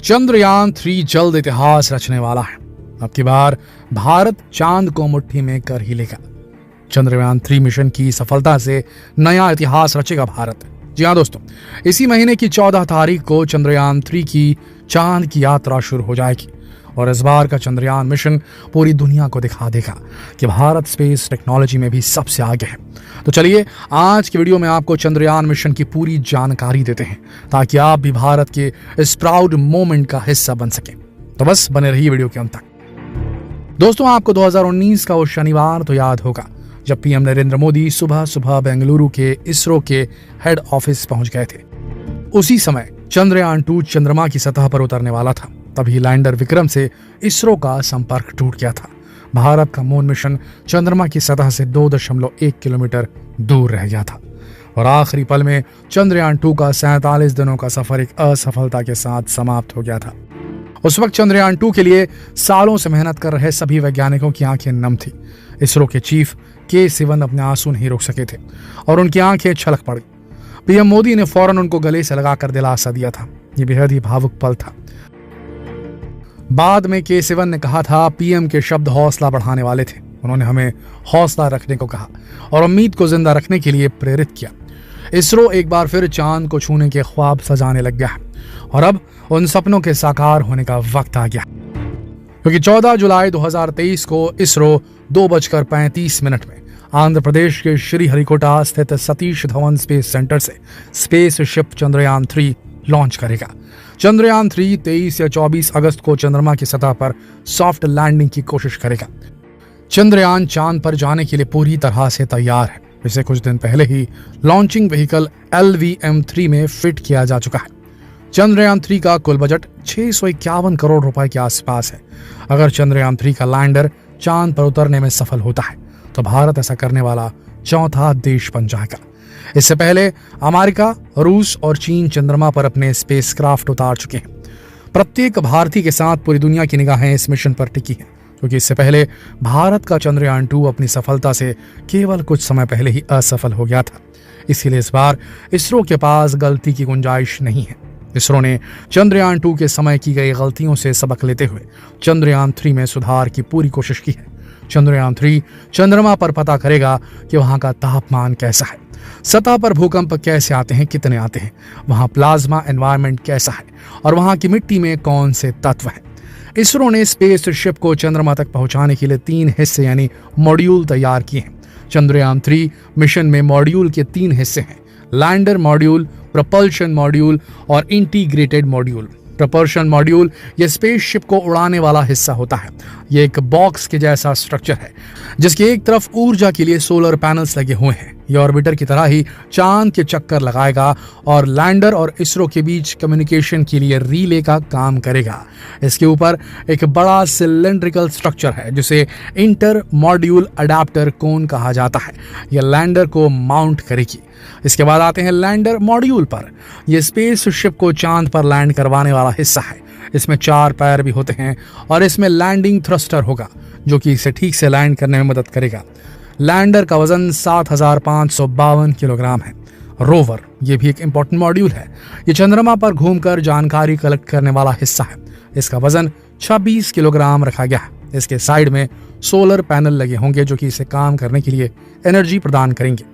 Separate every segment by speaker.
Speaker 1: चंद्रयान 3 जल्द इतिहास रचने वाला है। अब की बार भारत चांद को मुट्ठी में कर ही लेगा। चंद्रयान 3 मिशन की सफलता से नया इतिहास रचेगा भारत। जी हाँ दोस्तों, इसी महीने की 14 तारीख को चंद्रयान 3 की चांद की यात्रा शुरू हो जाएगी और इस बार का चंद्रयान मिशन पूरी दुनिया को दिखा देगा कि भारत स्पेस टेक्नोलॉजी में भी सबसे आगे है। तो चलिए आज की वीडियो में आपको चंद्रयान मिशन की पूरी जानकारी देते हैं ताकि आप भी भारत के इस प्राउड मोमेंट का हिस्सा बन सकें। तो बस बने रहिए वीडियो के अंत तक। दोस्तों, आपको 2019 का वो शनिवार तो याद होगा जब पीएम नरेंद्र मोदी सुबह सुबह बेंगलुरु के इसरो के हेड ऑफिस पहुंच गए थे। उसी समय चंद्रयान 2 चंद्रमा की सतह पर उतरने वाला था। तभी लैंडर विक्रम से इसरो का संपर्क टूट गया था। भारत का मून मिशन चंद्रमा की सतह से 2.1 किलोमीटर दूर रह गया था और आखिरी पल में चंद्रयान 2 का 47 दिनों का सफर एक असफलता के साथ समाप्त हो गया था। उस वक्त चंद्रयान 2 के लिए सालों से मेहनत कर रहे सभी वैज्ञानिकों की आंखें नम थी। इसरो के चीफ के सिवन अपने आंसू नहीं रोक सके थे और उनकी आंखें छलक पड़ी। पीएम मोदी ने फौरन उनको गले से लगाकर दिलासा दिया था। ये बेहद ही भावुक पल था। बाद में के सिवन ने कहा था, पीएम के शब्द हौसला बढ़ाने वाले थे। उन्होंने हमें हौसला रखने को कहा और उम्मीद को जिंदा रखने के लिए प्रेरित किया। इसरो एक बार फिर चांद को छूने के ख्वाब सजाने लग गया है और अब उन सपनों के साकार होने का वक्त आ गया, क्योंकि 14 जुलाई 2023 को इसरो 2:35 में आंध्र प्रदेश के श्रीहरिकोटा स्थित सतीश धवन स्पेस सेंटर से स्पेसशिप चंद्रयान 3 लॉन्च करेगा। चंद्रयान 3 23 या 24 अगस्त को चंद्रमा की सतह पर सॉफ्ट लैंडिंग की कोशिश करेगा। चंद्रयान चांद पर जाने के लिए पूरी तरह से तैयार है। इसे कुछ दिन पहले ही लॉन्चिंग व्हीकल LVM-3 में फिट किया जा चुका है। चंद्रयान 3 का कुल बजट 651 करोड़ रुपए के आसपास है। अगर चंद्रयान 3 का लैंडर चांद पर उतरने में सफल होता है तो भारत ऐसा करने वाला चौथा देश बन जाएगा। इससे पहले अमेरिका, रूस और चीन चंद्रमा पर अपने स्पेसक्राफ्ट उतार चुके हैं। प्रत्येक भारतीय के साथ पूरी दुनिया की निगाहें इस मिशन पर टिकी हैं, क्योंकि इससे पहले भारत का चंद्रयान 2 अपनी सफलता से केवल कुछ समय पहले ही असफल हो गया था। इसीलिए इस बार इसरो के पास गलती की गुंजाइश नहीं है। इसरो ने चंद्रयान 2 के समय की गई गलतियों से सबक लेते हुए चंद्रयान 3 में सुधार की पूरी कोशिश की है। चंद्रयान 3 चंद्रमा पर पता करेगा कि वहां का तापमान कैसा है, सतह पर भूकंप कैसे आते हैं, कितने आते हैं, वहां प्लाज्मा एनवायरनमेंट कैसा है और वहां की मिट्टी में कौन से तत्व हैं। इसरो ने स्पेसशिप को चंद्रमा तक पहुंचाने के लिए 3 हिस्से यानी मॉड्यूल तैयार किए हैं। चंद्रयान 3 मिशन में मॉड्यूल के 3 हिस्से हैं: लैंडर मॉड्यूल, प्रपल्शन मॉड्यूल और इंटीग्रेटेड मॉड्यूल। प्रपल्शन मॉड्यूल ये स्पेसशिप को उड़ाने वाला हिस्सा होता है। ये एक बॉक्स के जैसा स्ट्रक्चर है जिसकी एक तरफ ऊर्जा के लिए सोलर पैनल्स लगे हुए हैं। ये ऑर्बिटर की तरह ही चांद के चक्कर लगाएगा और लैंडर और इसरो के बीच कम्युनिकेशन के लिए रिले का काम करेगा। इसके ऊपर एक बड़ा सिलेंड्रिकल स्ट्रक्चर है जिसे इंटर मॉड्यूल अडेप्टर कोन कहा जाता है। यह लैंडर को माउंट करेगी। इसके बाद आते हैं लैंडर मॉड्यूल पर। यह स्पेसशिप को चांद पर लैंड करवाने वाला हिस्सा है। इसमें 4 पैर भी होते हैं और इसमें लैंडिंग थ्रस्टर होगा जो कि इसे ठीक से लैंड करने में मदद करेगा। लैंडर का वजन 7552 किलोग्राम है। रोवर ये भी एक इंपॉर्टेंट मॉड्यूल है। ये चंद्रमा पर घूमकर जानकारी कलेक्ट करने वाला हिस्सा है। इसका वजन 26 किलोग्राम रखा गया है। इसके साइड में सोलर पैनल लगे होंगे जो कि इसे काम करने के लिए एनर्जी प्रदान करेंगे।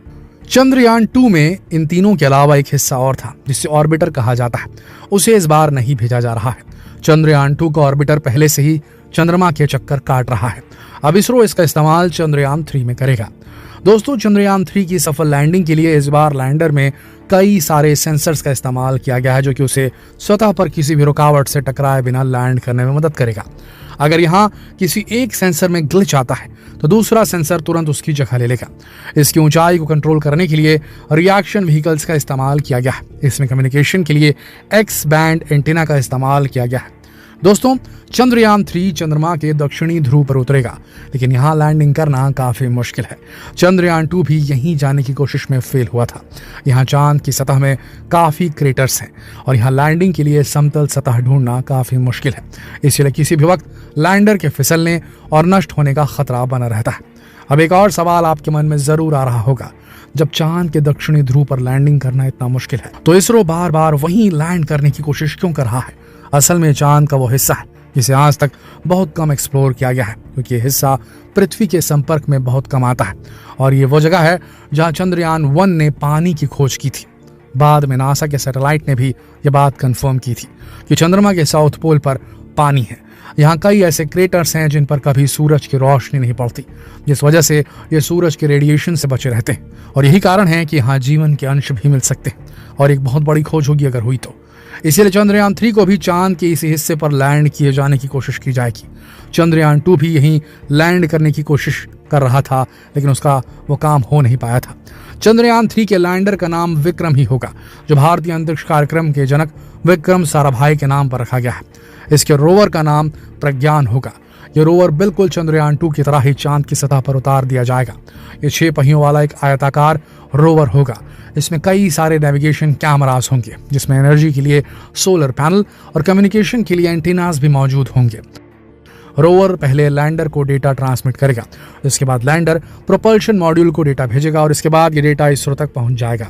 Speaker 1: चंद्रयान 2 में इन तीनों के अलावा एक हिस्सा और था जिसे ऑर्बिटर कहा जाता है। उसे इस बार नहीं भेजा जा रहा है। चंद्रयान 2 का ऑर्बिटर पहले से ही चंद्रमा के चक्कर काट रहा है। अब इसरो इसका इस्तेमाल चंद्रयान 3 में करेगा। दोस्तों, चंद्रयान 3 की सफल लैंडिंग के लिए इस बार लैंडर में कई सारे सेंसर्स का इस्तेमाल किया गया है जो कि उसे सतह पर किसी भी रुकावट से टकराए बिना लैंड करने में मदद करेगा। अगर यहाँ किसी एक सेंसर में ग्लिच आता है तो दूसरा सेंसर तुरंत उसकी जगह ले लेगा। इसकी ऊंचाई को कंट्रोल करने के लिए रिएक्शन व्हीकल्स का इस्तेमाल किया गया है। इसमें कम्युनिकेशन के लिए एक्स बैंड एंटीना का इस्तेमाल किया गया है। दोस्तों, चंद्रयान 3 चंद्रमा के दक्षिणी ध्रुव पर उतरेगा, लेकिन यहाँ लैंडिंग करना काफी मुश्किल है। चंद्रयान 2 भी यहीं जाने की कोशिश में फेल हुआ था। यहाँ चांद की सतह में काफी क्रेटर्स हैं और यहाँ लैंडिंग के लिए समतल सतह ढूंढना काफी मुश्किल है। इसलिए किसी भी वक्त लैंडर के फिसलने और नष्ट होने का खतरा बना रहता है। अब एक और सवाल आपके मन में जरूर आ रहा होगा, जब चांद के दक्षिणी ध्रुव पर लैंडिंग करना इतना मुश्किल है तो इसरो बार बार वहीं लैंड करने की कोशिश क्यों कर रहा है? असल में चांद का वो हिस्सा है जिसे आज तक बहुत कम एक्सप्लोर किया गया है, क्योंकि ये हिस्सा पृथ्वी के संपर्क में बहुत कम आता है। और ये वो जगह है जहां चंद्रयान 1 ने पानी की खोज की थी। बाद में नासा के सैटेलाइट ने भी ये बात कंफर्म की थी कि चंद्रमा के साउथ पोल पर पानी है। यहाँ कई ऐसे क्रेटर्स हैं जिन पर कभी सूरज की रोशनी नहीं पड़ती, जिस वजह से ये सूरज के रेडिएशन से बचे रहते हैं। और यही कारण है कि यहाँ जीवन के अंश भी मिल सकते हैं, और एक बहुत बड़ी खोज होगी अगर हुई तो। इसीलिए चंद्रयान 3 को भी चांद के इसी हिस्से पर लैंड किए जाने की कोशिश की जाएगी। चंद्रयान 2 भी यहीं लैंड करने की कोशिश कर रहा था, लेकिन उसका वो काम हो नहीं पाया था। चंद्रयान 3 के लैंडर का नाम विक्रम ही होगा, जो भारतीय अंतरिक्ष कार्यक्रम के जनक विक्रम साराभाई के नाम पर रखा गया है। इसके रोवर का नाम प्रज्ञान होगा। ये रोवर बिल्कुल चंद्रयान 2 की तरह ही चांद की सतह पर उतार दिया जाएगा। ये 6 पहियों वाला एक आयताकार रोवर होगा। इसमें कई सारे नेविगेशन कैमरास होंगे, जिसमें एनर्जी के लिए सोलर पैनल और कम्युनिकेशन के लिए एंटीनास भी मौजूद होंगे। रोवर पहले लैंडर को डेटा ट्रांसमिट करेगा, इसके बाद लैंडर प्रोपल्शन मॉड्यूल को डेटा भेजेगा और इसके बाद ये डेटा इसरो तक पहुंच जाएगा।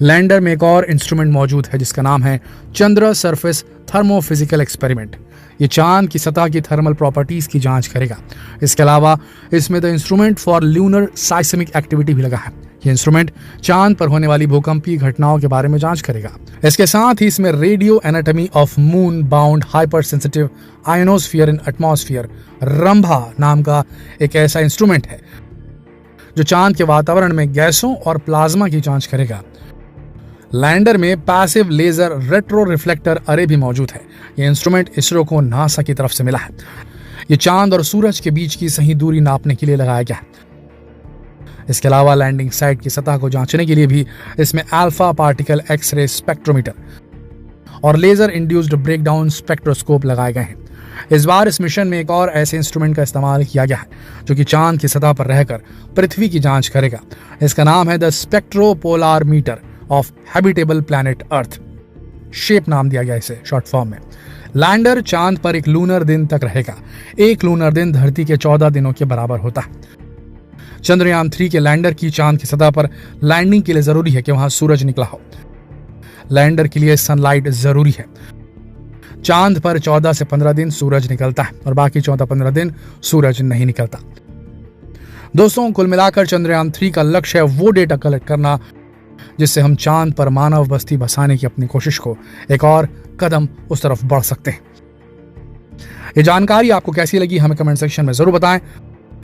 Speaker 1: लैंडर में एक और इंस्ट्रूमेंट मौजूद है जिसका नाम है चंद्र सरफेस थर्मोफिजिकल एक्सपेरिमेंट। ये चांद की सतह की थर्मल प्रॉपर्टीज की जांच करेगा। इसके अलावा इसमें the instrument for lunar साइस्मिक activity भी लगा है। ये इंस्ट्रूमेंट चांद पर होने वाली भूकंपीय घटनाओं के बारे में जांच करेगा। इसके साथ ही इसमें radio anatomy of moon bound hypersensitive ionosphere in atmosphere Rambha नाम का एक ऐसा इंस्ट्रूमेंट है जो चांद के वातावरण में गैसों और प्लाज्मा की जांच करेगा। लैंडर में पैसिव लेजर रेट्रो रिफ्लेक्टर अरे भी मौजूद है। यह इंस्ट्रूमेंट इसरो को नासा की तरफ से मिला है। ये चांद और सूरज के बीच की सही दूरी नापने के लिए लगाया गया है। इसके अलावा लैंडिंग साइट की सतह को जांचने के लिए भी इसमें अल्फा पार्टिकल एक्सरे स्पेक्ट्रोमीटर और लेजर इंड्यूस्ड ब्रेकडाउन स्पेक्ट्रोस्कोप लगाए गए हैं। इस बार इस मिशन में एक और ऐसे इंस्ट्रूमेंट का इस्तेमाल किया गया है जो कि चांद की सतह पर रहकर पृथ्वी की जांच करेगा। इसका नाम है the spectropolarimeter of habitable planet Earth. Shape नाम दिया गया इसे शॉर्ट फॉर्म में। लैंडर चांद पर एक लूनर दिन तक रहेगा। एक लूनर दिन धरती के 14 दिनों के बराबर होता है। चंद्रयान 3 के लैंडर की चांद की सतह पर लैंडिंग के लिए जरूरी है कि वहां सूरज निकला हो। लैंडर के लिए सनलाइट जरूरी है। चांद पर 14 से 15 दिन सूरज निकलता है और बाकी 14-15 दिन सूरज नहीं निकलता। दोस्तों, कुल मिलाकर चंद्रयान 3 का लक्ष्य है वो डेटा कलेक्ट करना जिससे हम चांद पर मानव बस्ती बसाने की अपनी कोशिश को एक और कदम उस तरफ बढ़ सकते हैं। ये जानकारी आपको कैसी लगी हमें कमेंट सेक्शन में जरूर बताएं,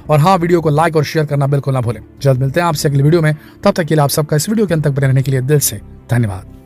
Speaker 1: और हाँ, वीडियो को लाइक और शेयर करना बिल्कुल ना भूलें। जल्द मिलते हैं आपसे अगली वीडियो में। तब तक के लिए आप सबका इस वीडियो के अंत तक बने रहने के लिए दिल से धन्यवाद।